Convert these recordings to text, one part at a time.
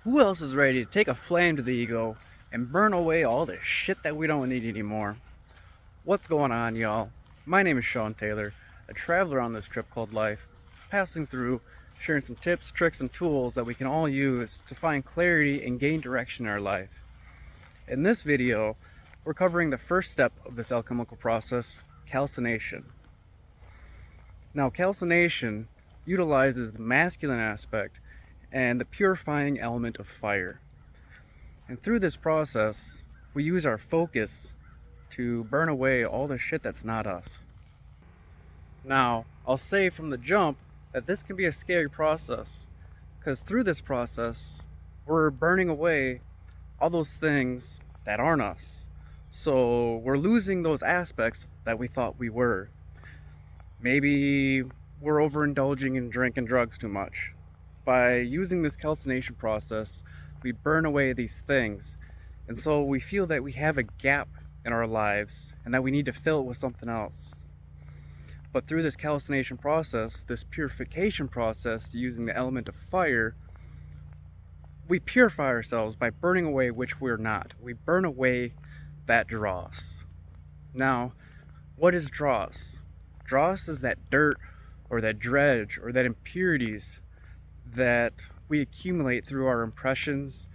Who else is ready to take a flame to the ego and burn away all the shit that we don't need anymore? What's going on, y'all? My name is Sean Taylor, a traveler on this trip called life, passing through, sharing some tips, tricks, and tools that we can all use to find clarity and gain direction in our life. In this video, we're covering the first step of this alchemical process, calcination. Now, calcination utilizes the masculine aspect and the purifying element of fire. And through this process, we use our focus to burn away all the shit that's not us. Now, I'll say from the jump that this can be a scary process, because through this process, we're burning away all those things that aren't us. So we're losing those aspects that we thought we were. Maybe we're overindulging in drink and drugs too much. By using this calcination process, we burn away these things. And so we feel that we have a gap in our lives and that we need to fill it with something else. But through this calcination process, this purification process, using the element of fire, we purify ourselves by burning away which we're not. We burn away that dross. Now, what is dross? Dross is that dirt or that dredge or that impurities that we accumulate through our impressions,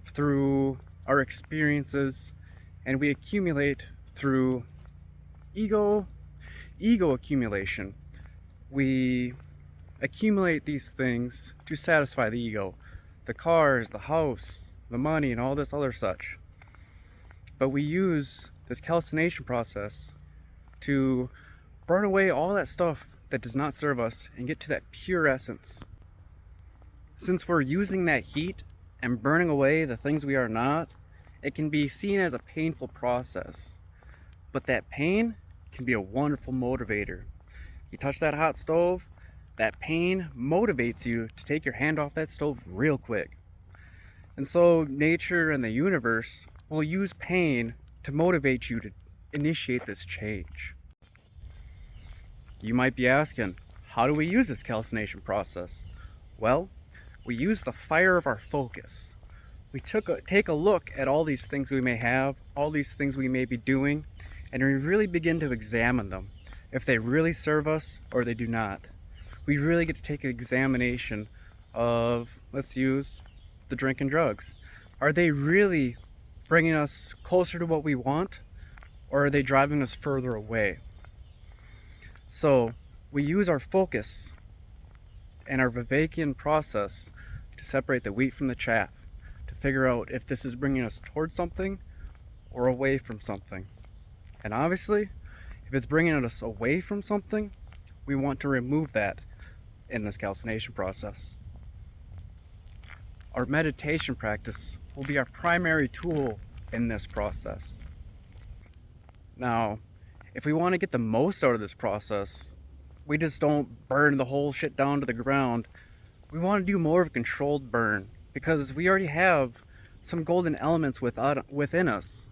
through our experiences, and we accumulate through ego accumulation. We accumulate these things to satisfy the ego, the cars, the house, the money, and all this other such. But we use this calcination process to burn away all that stuff that does not serve us and get to that pure essence. Since we're using that heat and burning away the things we are not, it can be seen as a painful process. But that pain can be a wonderful motivator. You touch that hot stove, that pain motivates you to take your hand off that stove real quick. And so nature and the universe will use pain to motivate you to initiate this change. You might be asking, how do we use this calcination process? Well, we use the fire of our focus. We take a look at all these things we may have, all these things we may be doing, and we really begin to examine them, if they really serve us or they do not. We really get to take an examination of, let's use the drink and drugs. Are they really bringing us closer to what we want, or are they driving us further away? So we use our focus and our Vivekian process to separate the wheat from the chaff, to figure out if this is bringing us towards something or away from something. And obviously, if it's bringing us away from something, we want to remove that in this calcination process. Our meditation practice will be our primary tool in this process. Now, if we want to get the most out of this process, we just don't burn the whole shit down to the ground. We want to do more of a controlled burn because we already have some golden elements within us.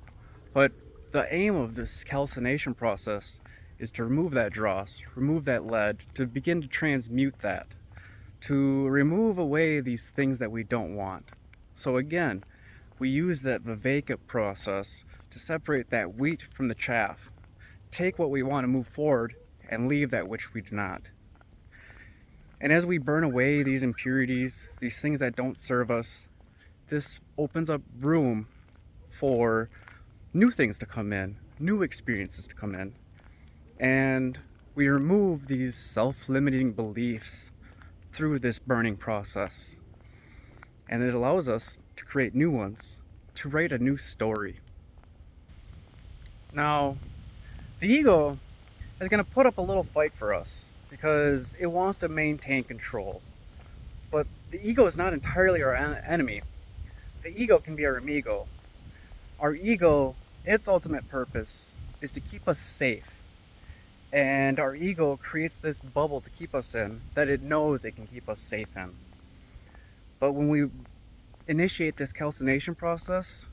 But the aim of this calcination process is to remove that dross, remove that lead, to begin to transmute that, to remove away these things that we don't want. So again, we use that Viveka process to separate that wheat from the chaff, take what we want to move forward and leave that which we do not. And as we burn away these impurities, these things that don't serve us, this opens up room for new things to come in, new experiences to come in. And we remove these self-limiting beliefs through this burning process. And it allows us to create new ones, to write a new story. Now, the ego is going to put up a little fight for us because it wants to maintain control. But the ego is not entirely our enemy. The ego can be our amigo. Our ego, its ultimate purpose is to keep us safe. And our ego creates this bubble to keep us in that it knows it can keep us safe in. But when we initiate this calcination process,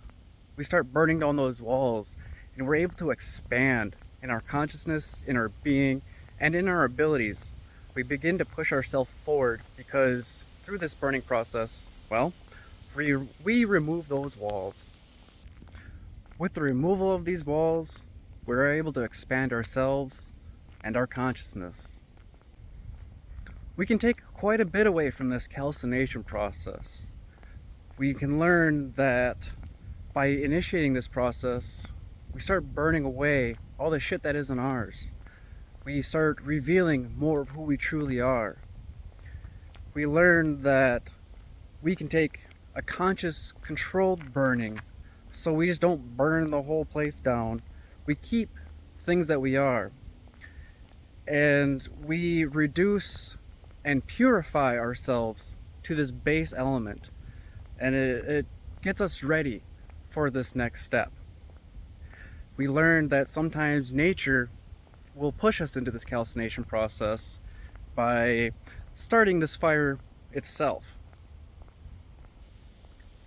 we start burning down those walls and we're able to expand in our consciousness, in our being, and in our abilities. We begin to push ourselves forward because through this burning process, well, we remove those walls. With the removal of these walls, we're able to expand ourselves and our consciousness. We can take quite a bit away from this calcination process. We can learn that by initiating this process, we start burning away all the shit that isn't ours. We start revealing more of who we truly are. We learn that we can take a conscious, controlled burning, so we just don't burn the whole place down. We keep things that we are. And we reduce and purify ourselves to this base element. And it gets us ready for this next step. We learned that sometimes nature will push us into this calcination process by starting this fire itself.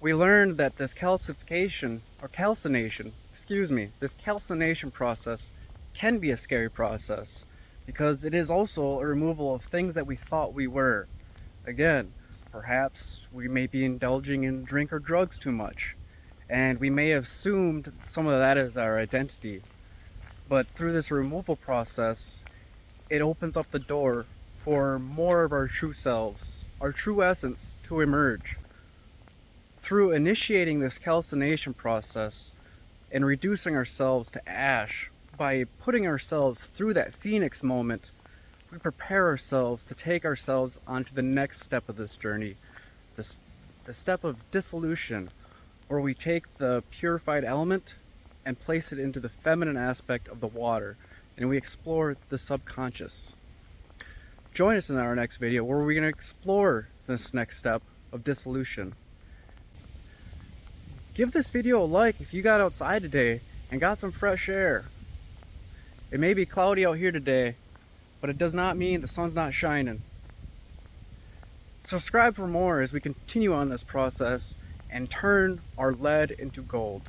We learned that this calcination process can be a scary process because it is also a removal of things that we thought we were. Again, perhaps we may be indulging in drink or drugs too much, and we may have assumed some of that is our identity. But through this removal process, it opens up the door for more of our true selves, our true essence to emerge. Through initiating this calcination process and reducing ourselves to ash, by putting ourselves through that phoenix moment, we prepare ourselves to take ourselves onto the next step of this journey, the step of dissolution, where we take the purified element and place it into the feminine aspect of the water, and we explore the subconscious. Join us in our next video where we're going to explore this next step of dissolution. Give this video a like if you got outside today and got some fresh air. It may be cloudy out here today, but it does not mean the sun's not shining. Subscribe for more as we continue on this process and turn our lead into gold.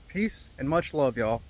Peace and much love, y'all.